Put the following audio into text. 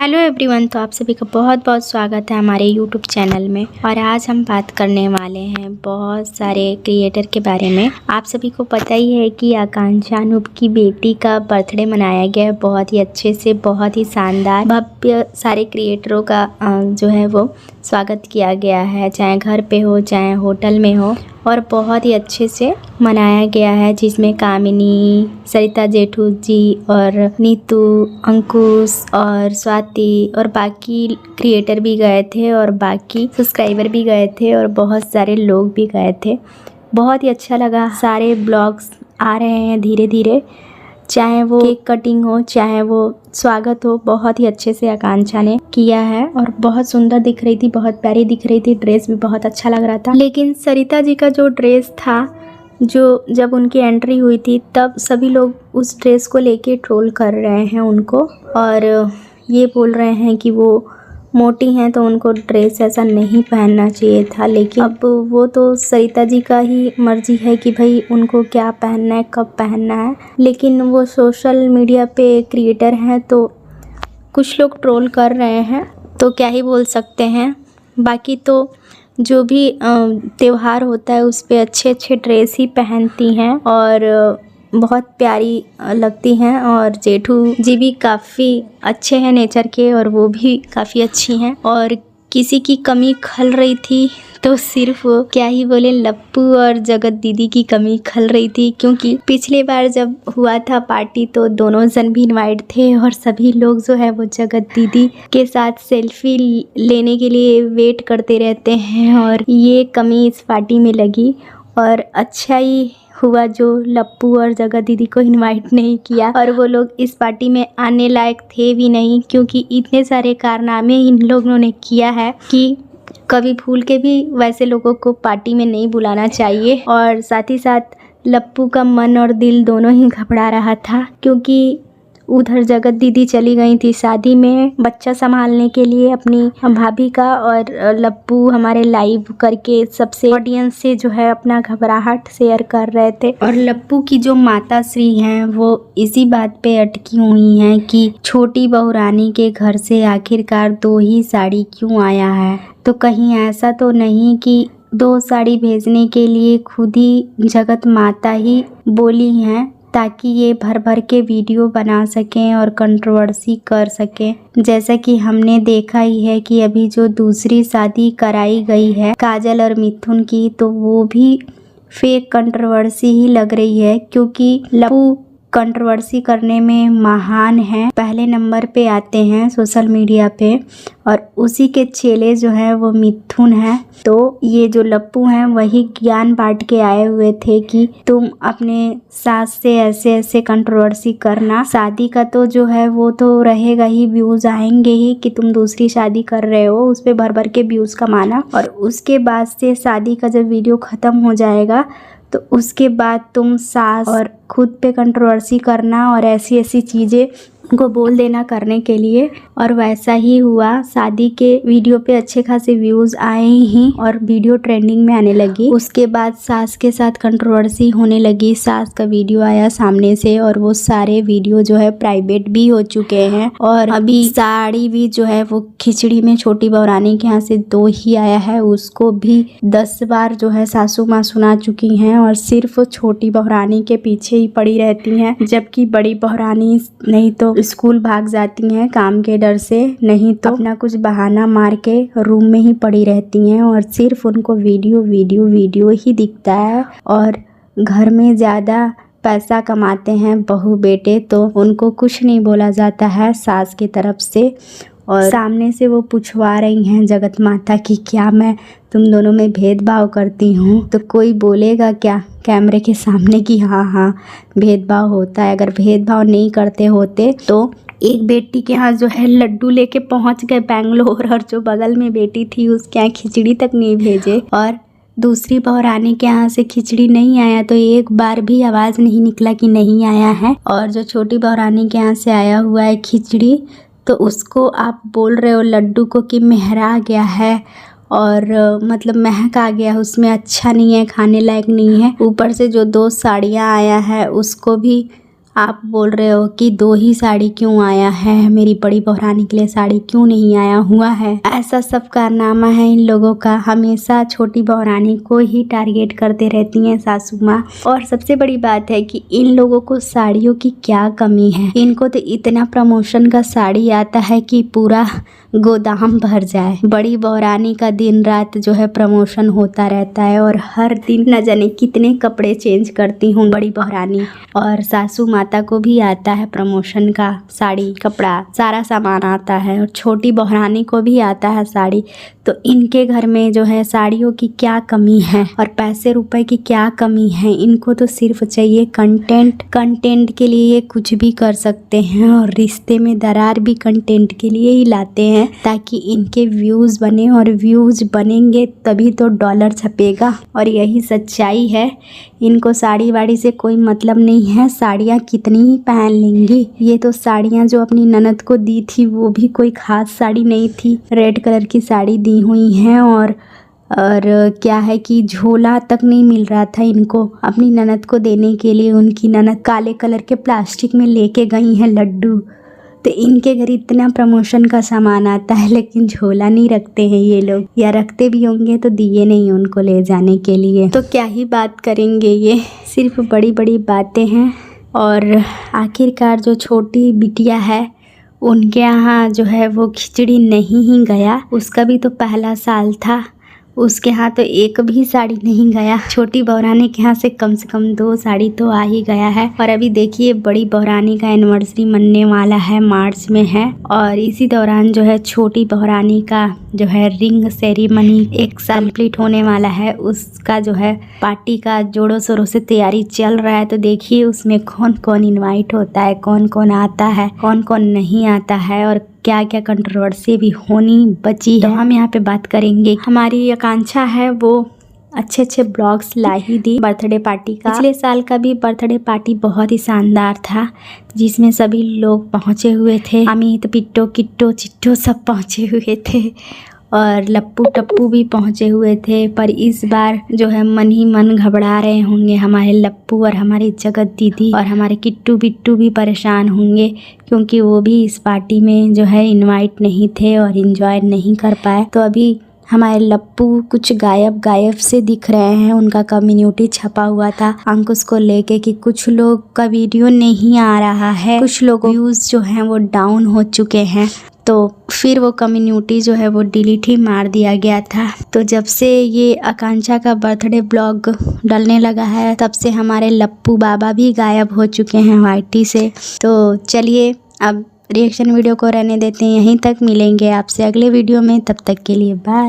Hello everyone. तो आप सभी का बहुत बहुत स्वागत है हमारे यूट्यूब चैनल में। और आज हम बात करने वाले हैं बहुत सारे क्रिएटर के बारे में। आप सभी को पता ही है कि आकांक्षा अनूप की बेटी का बर्थडे मनाया गया है बहुत ही अच्छे से, बहुत ही शानदार भव्य। सारे क्रिएटरों का जो है वो स्वागत किया गया है, चाहे घर पे हो चाहे होटल में हो, और बहुत ही अच्छे से मनाया गया है, जिसमें कामिनी, सरिता जेठू जी और नीतू, अंकुश और स्वाति और बाकी क्रिएटर भी गए थे और बाकी सब्सक्राइबर भी गए थे और बहुत सारे लोग भी गए थे। बहुत ही अच्छा लगा। सारे ब्लॉग्स आ रहे हैं धीरे धीरे, चाहे वो केक कटिंग हो चाहे वो स्वागत हो, बहुत ही अच्छे से आकांक्षा ने किया है और बहुत सुंदर दिख रही थी, बहुत प्यारी दिख रही थी। ड्रेस भी बहुत अच्छा लग रहा था। लेकिन सरिता जी का जो ड्रेस था, जो जब उनकी एंट्री हुई थी तब सभी लोग उस ड्रेस को लेके ट्रोल कर रहे हैं उनको, और ये बोल रहे हैं कि वो मोटी हैं तो उनको ड्रेस ऐसा नहीं पहनना चाहिए था। लेकिन अब वो तो सरिता जी का ही मर्जी है कि भाई उनको क्या पहनना है, कब पहनना है। लेकिन वो सोशल मीडिया पे क्रिएटर हैं तो कुछ लोग ट्रोल कर रहे हैं, तो क्या ही बोल सकते हैं। बाकी तो जो भी त्यौहार होता है उस पे अच्छे अच्छे ड्रेस ही पहनती हैं और बहुत प्यारी लगती हैं। और जेठू जी भी काफ़ी अच्छे हैं नेचर के और वो भी काफ़ी अच्छी हैं। और किसी की कमी खल रही थी तो सिर्फ क्या ही बोले, लप्पू और जगत दीदी की कमी खल रही थी, क्योंकि पिछले बार जब हुआ था पार्टी तो दोनों जन भी इनवाइट थे और सभी लोग जो है वो जगत दीदी के साथ सेल्फी लेने के लिए वेट करते रहते हैं, और ये कमी इस पार्टी में लगी। और अच्छा ही हुआ जो लप्पू और जगत दीदी को इनवाइट नहीं किया, और वो लोग इस पार्टी में आने लायक थे भी नहीं, क्योंकि इतने सारे कारनामे इन लोगों ने किया है कि कभी भूल के भी वैसे लोगों को पार्टी में नहीं बुलाना चाहिए। और साथ ही साथ लप्पू का मन और दिल दोनों ही घबरा रहा था, क्योंकि उधर जगत दीदी चली गई थी शादी में बच्चा संभालने के लिए अपनी भाभी का, और लप्पू हमारे लाइव करके सबसे ऑडियंस से जो है अपना घबराहट शेयर कर रहे थे। और लप्पू की जो माता श्री हैं वो इसी बात पे अटकी हुई हैं कि छोटी बहू रानी के घर से आखिरकार 2 ही साड़ी क्यों आया है। तो कहीं ऐसा तो नहीं कि 2 साड़ी भेजने के लिए खुद ही जगत माता ही बोली हैं, ताकि ये भर भर के वीडियो बना सकें और कंट्रोवर्सी कर सकें। जैसा कि हमने देखा ही है कि अभी जो दूसरी शादी कराई गई है काजल और मिथुन की, तो वो भी फेक कंट्रोवर्सी ही लग रही है, क्योंकि लप्पू कंट्रोवर्सी करने में महान हैं, पहले नंबर पे आते हैं सोशल मीडिया पे, और उसी के चेले जो हैं वो मिथुन हैं। तो ये जो लप्पू हैं वही ज्ञान बांट के आए हुए थे कि तुम अपने सास से ऐसे ऐसे कंट्रोवर्सी करना, शादी का तो जो है वो तो रहेगा ही, व्यूज़ आएंगे ही कि तुम दूसरी शादी कर रहे हो, उस पर भर भर के व्यूज़ कमाना, और उसके बाद से शादी का जब वीडियो ख़त्म हो जाएगा तो उसके बाद तुम सास और खुद पे कंट्रोवर्सी करना और ऐसी ऐसी चीज़ें को बोल देना करने के लिए। और वैसा ही हुआ, शादी के वीडियो पे अच्छे खासे व्यूज़ आए ही और वीडियो ट्रेंडिंग में आने लगी। उसके बाद सास के साथ कंट्रोवर्सी होने लगी, सास का वीडियो आया सामने से और वो सारे वीडियो जो है प्राइवेट भी हो चुके हैं। और अभी साड़ी भी जो है वो खिचड़ी में छोटी बहू रानी के यहाँ से 2 ही आया है, उसको भी 10 बार जो है सासू माँ सुना चुकी हैं और सिर्फ छोटी बहू रानी के पीछे ही पड़ी रहती हैं, जबकि बड़ी बहू रानी नहीं तो स्कूल भाग जाती हैं काम के डर से, नहीं तो अपना कुछ बहाना मार के रूम में ही पड़ी रहती हैं और सिर्फ उनको वीडियो वीडियो वीडियो ही दिखता है। और घर में ज़्यादा पैसा कमाते हैं बहू बेटे तो उनको कुछ नहीं बोला जाता है सास की तरफ से। और सामने से वो पूछवा रही हैं जगत माता की क्या मैं तुम दोनों में भेदभाव करती हूँ, तो कोई बोलेगा क्या कैमरे के सामने कि हाँ भेदभाव होता है। अगर भेदभाव नहीं करते होते तो एक बेटी के यहाँ जो है लड्डू लेके पहुँच गए बेंगलोर, और जो बगल में बेटी थी उसके यहाँ खिचड़ी तक नहीं भेजे, और दूसरी बहू रानी के यहाँ से खिचड़ी नहीं आया तो एक बार भी आवाज़ नहीं निकला कि नहीं आया है। और जो छोटी बहू रानी के यहाँ से आया हुआ है खिचड़ी, तो उसको आप बोल रहे हो लड्डू को कि महरा गया है और मतलब महक आ गया, उसमें अच्छा नहीं है, खाने लायक नहीं है। ऊपर से जो 2 साड़ियाँ आया है उसको भी आप बोल रहे हो कि 2 ही साड़ी क्यों आया है, मेरी बड़ी बहरानी के लिए साड़ी क्यों नहीं आया हुआ है। ऐसा सब कारनामा है इन लोगों का, हमेशा छोटी बहरानी को ही टारगेट करते रहती हैं सासू माँ। और सबसे बड़ी बात है कि इन लोगों को साड़ियों की क्या कमी है। इनको तो इतना प्रमोशन का साड़ी आता है कि पूरा गोदाम भर जाए। बड़ी बहरानी का दिन रात जो है प्रमोशन होता रहता है और हर दिन न जाने कितने कपड़े चेंज करती हूँ बड़ी बहरानी। और सासू माता को भी आता है प्रमोशन का साड़ी कपड़ा सारा सामान आता है, और छोटी बहरानी को भी आता है साड़ी। तो इनके घर में जो है साड़ियों की क्या कमी है और पैसे रुपए की क्या कमी है। इनको तो सिर्फ चाहिए कंटेंट। कंटेंट के लिए ये कुछ भी कर सकते हैं, और रिश्ते में दरार भी कंटेंट के लिए ही लाते हैं ताकि इनके व्यूज़ बने, और व्यूज़ बनेंगे तभी तो डॉलर छपेगा। और यही सच्चाई है। इनको साड़ी वाड़ी से कोई मतलब नहीं है, साड़ियाँ कितनी ही पहन लेंगी। ये तो साड़ियाँ जो अपनी ननद को दी थी वो भी कोई ख़ास साड़ी नहीं थी, रेड कलर की साड़ी दी हुई हैं। और क्या है कि झोला तक नहीं मिल रहा था इनको अपनी ननद को देने के लिए। उनकी ननद काले कलर के प्लास्टिक में लेके गई हैं लड्डू। तो इनके घर इतना प्रमोशन का सामान आता है लेकिन झोला नहीं रखते हैं ये लोग, या रखते भी होंगे तो दिए नहीं उनको ले जाने के लिए। तो क्या ही बात करेंगे, ये सिर्फ बड़ी बड़ी बातें हैं। और आखिरकार जो छोटी बिटिया है उनके यहाँ जो है वो खिचड़ी नहीं ही गया। उसका भी तो पहला साल था, उसके यहाँ तो एक भी साड़ी नहीं गया। छोटी बहरानी के यहाँ से कम 2 साड़ी तो आ ही गया है। और अभी देखिए बड़ी बहरानी का एनिवर्सरी मनने वाला है, मार्च में है। और इसी दौरान जो है छोटी बहरानी का जो है रिंग सेरेमनी 1 साल कंप्लीट होने वाला है, उसका जो है पार्टी का जोरों शोरों से तैयारी चल रहा है। तो देखिए उसमें कौन कौन इन्वाइट होता है, कौन कौन आता है, कौन कौन नहीं आता है, और क्या क्या कंट्रोवर्सी भी होनी बची है। तो हम यहाँ पे बात करेंगे। हमारी आकांक्षा है वो अच्छे अच्छे ब्लॉग्स ला ही दी बर्थडे पार्टी का। पिछले साल का भी बर्थडे पार्टी बहुत ही शानदार था, जिसमें सभी लोग पहुँचे हुए थे। अमित, पिट्टो, किट्टो, चिट्टो सब पहुँचे हुए थे, और लप्पू टप्पू भी पहुँचे हुए थे। पर इस बार जो है मन ही मन घबरा रहे होंगे हमारे लप्पू और हमारी जगत दीदी, और हमारे किट्टू बिट्टू भी परेशान होंगे क्योंकि वो भी इस पार्टी में जो है इनवाइट नहीं थे और एंजॉय नहीं कर पाए। तो अभी हमारे लप्पू कुछ गायब से दिख रहे हैं। उनका कम्युनिटी छपा हुआ था अंकुश को लेके कि कुछ लोग का वीडियो नहीं आ रहा है, कुछ लोग व्यूज़ जो हैं वो डाउन हो चुके हैं। तो फिर वो कम्युनिटी जो है वो डिलीट ही मार दिया गया था। तो जब से ये आकांक्षा का बर्थडे ब्लॉग डलने लगा है तब से हमारे लप्पू बाबा भी गायब हो चुके हैं वाईटी से। तो चलिए अब रिएक्शन वीडियो को रहने देते हैं, यहीं तक। मिलेंगे आपसे अगले वीडियो में, तब तक के लिए बाय।